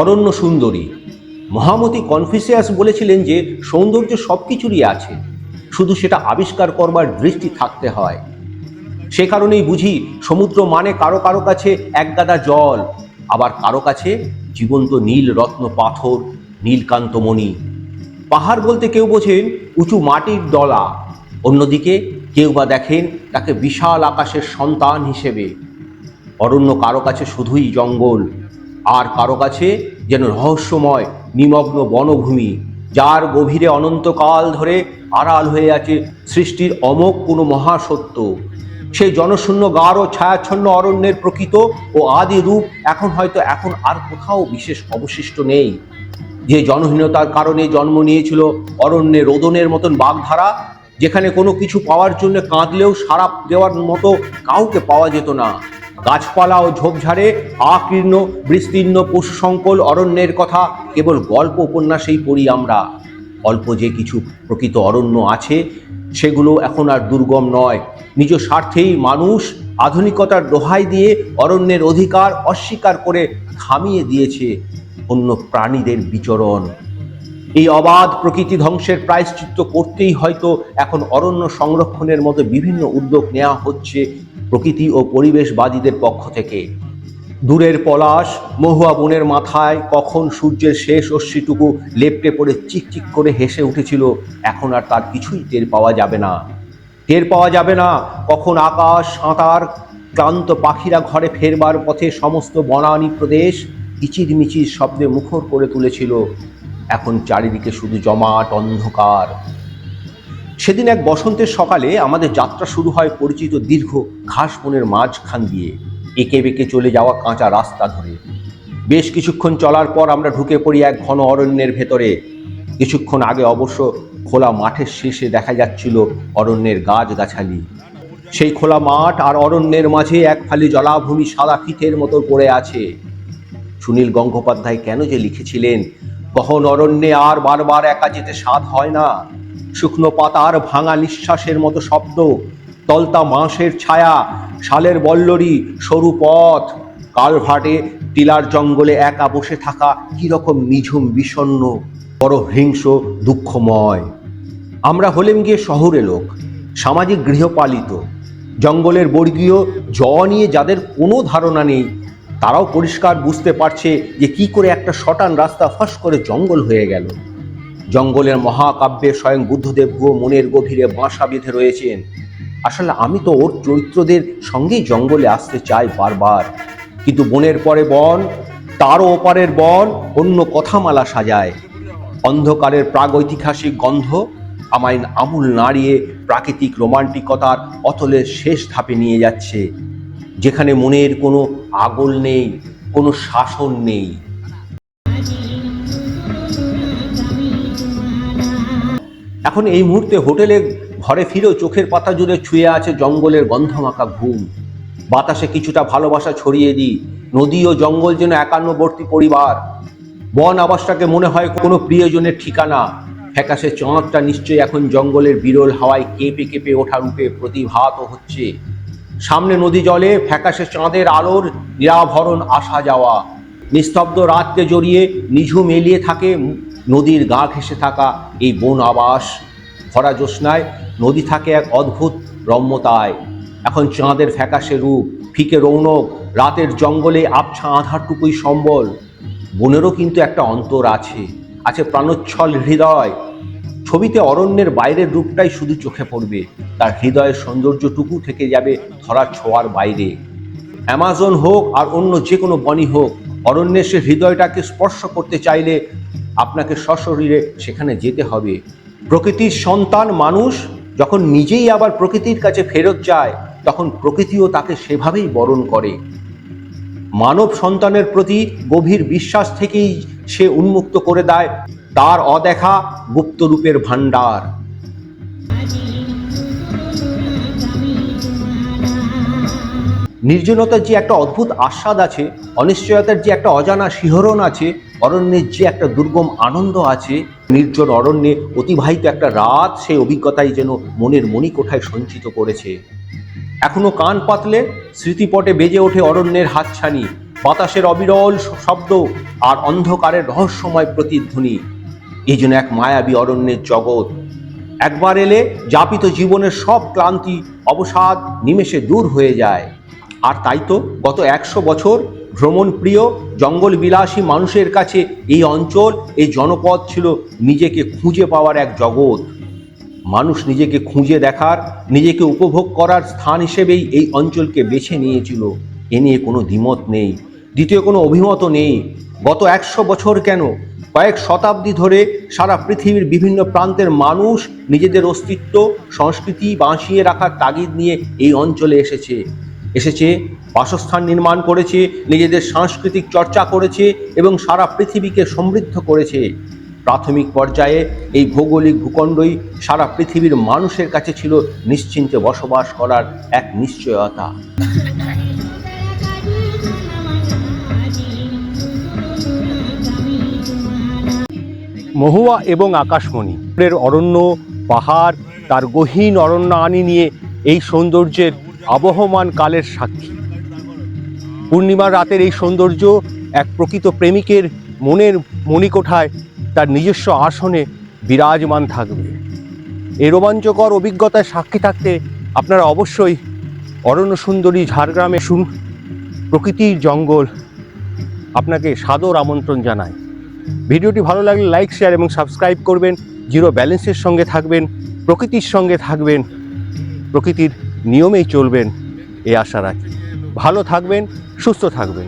অরণ্য সুন্দরী। মহামতি কনফুসিয়াস বলেছিলেন যে সৌন্দর্য সবকিছুরই আছে, শুধু সেটা আবিষ্কার করবার দৃষ্টি থাকতে হয়। সে কারণেই বুঝি সমুদ্র মানে কারো কারো কাছে একগাদা জল, আবার কারো কাছে জীবন্ত নীল রত্ন পাথর, নীলকান্তমণি। পাহাড় বলতে কেউ বোঝেন উঁচু মাটির ডলা, অন্যদিকে কেউ বা দেখেন তাকে বিশাল আকাশের সন্তান হিসেবে। অরণ্য কারো কাছে শুধুই জঙ্গল, আর কারো কাছে যেন রহস্যময় নিমগ্ন বনভূমি, যার গভীরে অনন্তকাল ধরে আড়াল হয়ে আছে সৃষ্টির অমোঘ কোনো মহাসত্য। সেই জনশূন্য গাঢ় ছায়াচ্ছন্ন অরণ্যের প্রকৃত ও আদি রূপ এখন আর কোথাও বিশেষ অবশিষ্ট নেই। যে জনহীনতার কারণে জন্ম নিয়েছিল অরণ্যে রোদনের মতন বাগধারা, যেখানে কোনো কিছু পাওয়ার জন্য কাঁদলেও সাড়া দেওয়ার মতো কাউকে পাওয়া যেত না। গাছপালা ও ঝোপঝাড়ে আকীর্ণ বিস্তীর্ণ পশুসংকুল অরণ্যের কথা কেবল গল্প উপন্যাসেই পড়ি আমরা। অল্প যে কিছু প্রকৃত অরণ্য আছে সেগুলো এখন আর দুর্গম নয়। নিজ স্বার্থেই মানুষ আধুনিকতার দোহাই দিয়ে অরণ্যের অধিকার অস্বীকার করে থামিয়ে দিয়েছে অন্য প্রাণীদের বিচরণ। এই অবাধ প্রকৃতি ধ্বংসের প্রায়শ্চিত্ত করতেই হয়তো এখন অরণ্য সংরক্ষণের মতো বিভিন্ন উদ্যোগ নেওয়া হচ্ছে প্রকৃতি ও পরিবেশবাদীদের পক্ষ থেকে। দূরের পলাশ মহুয়া বনের মাথায় কখন সূর্যের শেষ অশ্রিটুকু লেপ্টে পড়ে চিকচিক করে হেসে উঠেছিল, এখন আর তার কিছুই টের পাওয়া যাবে না। টের পাওয়া যাবে না কখন আকাশ সাঁতার ক্লান্ত পাখিরা ঘরে ফেরবার পথে সমস্ত বনানী প্রদেশ কিচিরমিচির শব্দে মুখর করে তুলেছিল। এখন চারিদিকে শুধু জমাট অন্ধকার। সেদিন এক বসন্তের সকালে আমাদের যাত্রা শুরু হয় পরিচিত দীর্ঘ ঘাস বনের মাঝখান দিয়ে, এঁকে বেঁকে চলে যাওয়া কাঁচা রাস্তা ধরে। বেশ কিছুক্ষণ চলার পর আমরা ঢুকে পড়ি এক ঘন অরণ্যের ভেতরে। কিছুক্ষণ আগে অবশ্য খোলা মাঠের শেষে দেখা যাচ্ছিল অরণ্যের গাছগাছালি। সেই খোলা মাঠ আর অরণ্যের মাঝে এক ফালি জলাভূমি সাদা ফিতের মতো পড়ে আছে। সুনীল গঙ্গোপাধ্যায় কেন যে লিখেছিলেন, গহন অরণ্যে আর বারবার একা যেতে স্বাদ হয় না। শুকনো পাতার ভাঙা নিঃশ্বাসের মতো শব্দ, তলতা বাঁশের ছায়া, শালের বল্লরি, সরু পথ, কালভার্টে টিলার জঙ্গলে একা বসে থাকা কিরকম নিঝুম বিষণ্ণ, বড় হিংস্র দুঃখময়। আমরা হলেম গিয়ে শহরে লোক, সামাজিক গৃহপালিত। জঙ্গলের বর্গীয় নিয়ে যাদের কোনো ধারণা নেই, তারাও পরিষ্কার বুঝতে পারছে যে কি করে একটা শটান রাস্তা ফাঁস করে জঙ্গল হয়ে গেল। জঙ্গলের মহাকাব্যে স্বয়ং বুদ্ধদেবও মনের গভীরে বাসা বেঁধে রয়েছেন। আসলে আমি তো ওর চরিত্রদের সঙ্গেই জঙ্গলে আসতে চাই বারবার, কিন্তু বনের পরে বন, তারও ওপারের বন অন্য কথামালা সাজায়। অন্ধকারের প্রাগৈতিহাসিক গন্ধ আমায় আমূল নাড়িয়ে প্রাকৃতিক রোমান্টিকতার অতলের শেষ ধাপে নিয়ে যাচ্ছে, যেখানে মনের কোনো আগল নেই, কোনো শাসন নেই। এখন এই মুহূর্তে হোটেলে ঘরে ফিরেও চোখের পাতা জুড়ে ছুঁয়ে আছে জঙ্গলের গন্ধমাখা ঘুম। বাতাসে কিছুটা ভালোবাসা ছড়িয়ে দিই। নদী ও জঙ্গল যেন একান্নবর্তী পরিবার। বন আবাসটাকে মনে হয় কোনো প্রিয়জনের ঠিকানা। ফ্যাকাশে চাঁদটা নিশ্চয়ই এখন জঙ্গলের বিরল হাওয়ায় কেঁপে কেঁপে ওঠা রূপে প্রতিভাত হচ্ছে। সামনে নদী জলে ফ্যাকাশে চাঁদের আলোর নিরাভরণ আসা যাওয়া। নিস্তব্ধ রাতকে জড়িয়ে নিঝুম এলিয়ে থাকে নদীর গা ঘেঁষে থাকা এই বন আবাস। ভরা জ্যোৎস্নায় নদী থাকে এক অদ্ভুত রম্যতায়। এখন চাঁদের ফ্যাকাশে রূপ, ফিকে রৌনক, রাতের জঙ্গলে আবছা আধারটুকুই সম্বল। বনেরও কিন্তু একটা অন্তর আছে, আছে প্রাণোচ্ছল হৃদয়। ছবিতে অরণ্যের বাইরের রূপটাই শুধু চোখে পড়বে, তার হৃদয়ের সৌন্দর্যটুকু থেকে যাবে ধরার ছোঁয়ার বাইরে। অ্যামাজন হোক আর অন্য যে কোনো বনই হোক, অরণ্যের সে হৃদয়টাকে স্পর্শ করতে চাইলে আপনাকে সশরীরে সেখানে যেতে হবে। প্রকৃতির সন্তান মানুষ যখন নিজেই আবার প্রকৃতির কাছে ফেরত যায়, তখন প্রকৃতিও তাকে সেভাবেই বরণ করে। মানব সন্তানের প্রতি গভীর বিশ্বাস থেকেই সে উন্মুক্ত করে দেয় তার অদেখা গুপ্তরূপের ভাণ্ডার। নির্জনতার যে একটা অদ্ভুত আস্বাদ আছে, অনিশ্চয়তার যে একটা অজানা শিহরণ আছে, অরণ্যের যে একটা দুর্গম আনন্দ আছে, নির্জন অরণ্যে অতিবাহিত একটা রাত সেই অভিজ্ঞতাই যেন মনের মণিকোঠায় সঞ্চিত করেছে। এখনো কান পাতলে স্মৃতিপটে বেজে ওঠে অরণ্যের হাতছানি, বাতাসের অবিরল শব্দ আর অন্ধকারের রহস্যময় প্রতিধ্বনি। এই যেন এক মায়াবী অরণ্যের জগৎ। একবার এলে যাপিত জীবনের সব ক্লান্তি অবসাদ নিমেষে দূর হয়ে যায়। আর তাই তো গত 100 বছর ভ্রমণ প্রিয় জঙ্গল বিলাসী মানুষের কাছে এই অঞ্চল, এই জনপদ ছিল নিজেকে খুঁজে পাওয়ার এক জগৎ। মানুষ নিজেকে খুঁজে দেখার, নিজেকে উপভোগ করার স্থান হিসেবেই এই অঞ্চলকে বেছে নিয়েছিল। এ নিয়ে কোনো দ্বিমত নেই, দ্বিতীয় কোনো অভিমতও নেই। গত 100 বছর কেন, কয়েক শতাব্দী ধরে সারা পৃথিবীর বিভিন্ন প্রান্তের মানুষ নিজেদের অস্তিত্ব সংস্কৃতি বাঁচিয়ে রাখার তাগিদ নিয়ে এই অঞ্চলে এসেছে, বাসস্থান নির্মাণ করেছে, নিজেদের সাংস্কৃতিক চর্চা করেছে এবং সারা পৃথিবীকে সমৃদ্ধ করেছে। প্রাথমিক পর্যায়ে এই ভৌগোলিক ভূখণ্ডই সারা পৃথিবীর মানুষের কাছে ছিল নিশ্চিন্তে বসবাস করার এক নিশ্চয়তা। মহুয়া এবং আকাশমণি এর অরণ্য, পাহাড়, তার গহীন অরণ্যানী নিয়ে এই সৌন্দর্যের আবহমান কালের সাক্ষী। পূর্ণিমার রাতের এই সৌন্দর্য এক প্রকৃত প্রেমিকের মনের মণিকোঠায় তার নিজস্ব আসনে বিরাজমান থাকবে। এই রোমাঞ্চকর অভিজ্ঞতায় সাক্ষী থাকতে আপনারা অবশ্যই অরণ্য সুন্দরী ঝাড়গ্রামে প্রকৃতির জঙ্গল আপনাকে সাদর আমন্ত্রণ জানায়। ভিডিওটি ভালো লাগলে লাইক, শেয়ার এবং সাবস্ক্রাইব করবেন। জিরো ব্যালেন্সের সঙ্গে থাকবেন, প্রকৃতির সঙ্গে থাকবেন, প্রকৃতির নিয়মেই চলবেন, এই আশা রাখি। ভালো থাকবেন, সুস্থ থাকবেন।